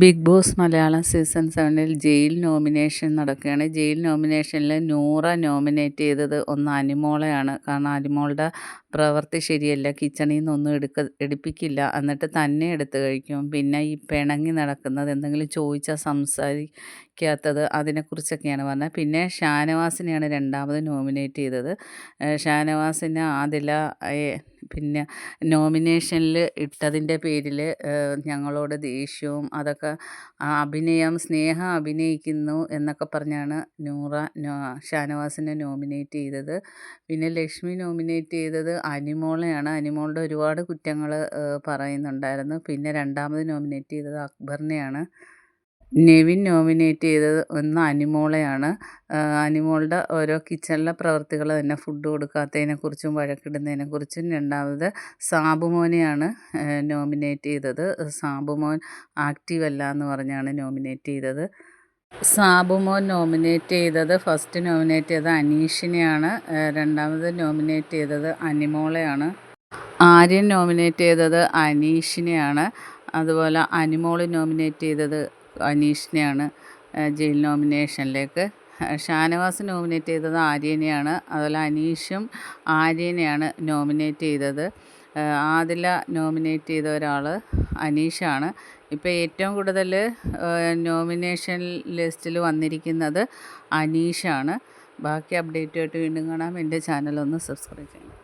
Big Boss Malayalam season 7-ൽ jail nomination നടക്കുകയാണ്. Jail നോമിനേഷനിൽ നൂറ നോമിനേറ്റ് ചെയ്തത് ഒന്ന് അനിമോളെയാണ്. കാരണം അനിമോളുടെ പ്രവൃത്തി ശരിയല്ല. കിച്ചണിൽ നിന്നൊന്നും എടുപ്പിക്കില്ല. എന്നിട്ട് തന്നെ എടുത്ത് കഴിക്കും. പിന്നെ ഈ പിണങ്ങി നടക്കുന്നത്, എന്തെങ്കിലും ചോദിച്ചാൽ സംസാരിക്കാത്തത്, അതിനെക്കുറിച്ചൊക്കെയാണ് പറഞ്ഞത്. പിന്നെ ഷാനവാസിനെയാണ് രണ്ടാമത് നോമിനേറ്റ് ചെയ്തത്. ഷാനവാസിന് ആദില പിന്നെ നോമിനേഷനിൽ ഇട്ടതിൻ്റെ പേരിൽ ഞങ്ങളോട് ദേഷ്യവും അതൊക്കെ സ്നേഹം അഭിനയിക്കുന്നു എന്നൊക്കെ പറഞ്ഞാണ് ഷാനവാസിനെ നോമിനേറ്റ് ചെയ്തത്. പിന്നെ ലക്ഷ്മി നോമിനേറ്റ് ചെയ്തത് അനിമോളെയാണ്. അനിമോളുടെ ഒരുപാട് കുറ്റങ്ങൾ പറയുന്നുണ്ടായിരുന്നു. പിന്നെ രണ്ടാമത് നോമിനേറ്റ് ചെയ്തത് അക്ബറിനെയാണ്. നെവിൻ നോമിനേറ്റ് ചെയ്തത് ഒന്ന് അനിമോളെയാണ്. അനിമോളുടെ ഓരോ കിച്ചണിലെ പ്രവർത്തികൾ തന്നെ, ഫുഡ് കൊടുക്കാത്തതിനെക്കുറിച്ചും വഴക്കിടുന്നതിനെക്കുറിച്ചും. രണ്ടാമത് സാബുമോനെയാണ് നോമിനേറ്റ് ചെയ്തത്. സാബുമോൻ ആക്റ്റീവ് അല്ല എന്ന് പറഞ്ഞാണ് നോമിനേറ്റ് ചെയ്തത്. സാബുമോൻ നോമിനേറ്റ് ചെയ്തത്, ഫസ്റ്റ് നോമിനേറ്റ് ചെയ്തത് അനീഷിനെയാണ്. രണ്ടാമത് നോമിനേറ്റ് ചെയ്തത് അനിമോളെയാണ്. ആര്യൻ നോമിനേറ്റ് ചെയ്തത് അനീഷിനെയാണ്. അതുപോലെ അനിമോൾ നോമിനേറ്റ് ചെയ്തത് അനീഷിനെയാണ് ജയിൽ നോമിനേഷനിലേക്ക്. ഷാനവാസ് നോമിനേറ്റ് ചെയ്തത് ആര്യനെയാണ്. അതുപോലെ അനീഷും ആര്യനെയാണ് നോമിനേറ്റ് ചെയ്തത്. ആദില നോമിനേറ്റ് ചെയ്ത ഒരാൾ അനീഷാണ്. ഇപ്പോൾ ഏറ്റവും കൂടുതൽ നോമിനേഷൻ ലിസ്റ്റിൽ വന്നിരിക്കുന്നത് അനീഷാണ്. ബാക്കി അപ്ഡേറ്റുമായിട്ട് വീണ്ടും കാണാം. എൻ്റെ ചാനലൊന്ന് സബ്സ്ക്രൈബ് ചെയ്യണം.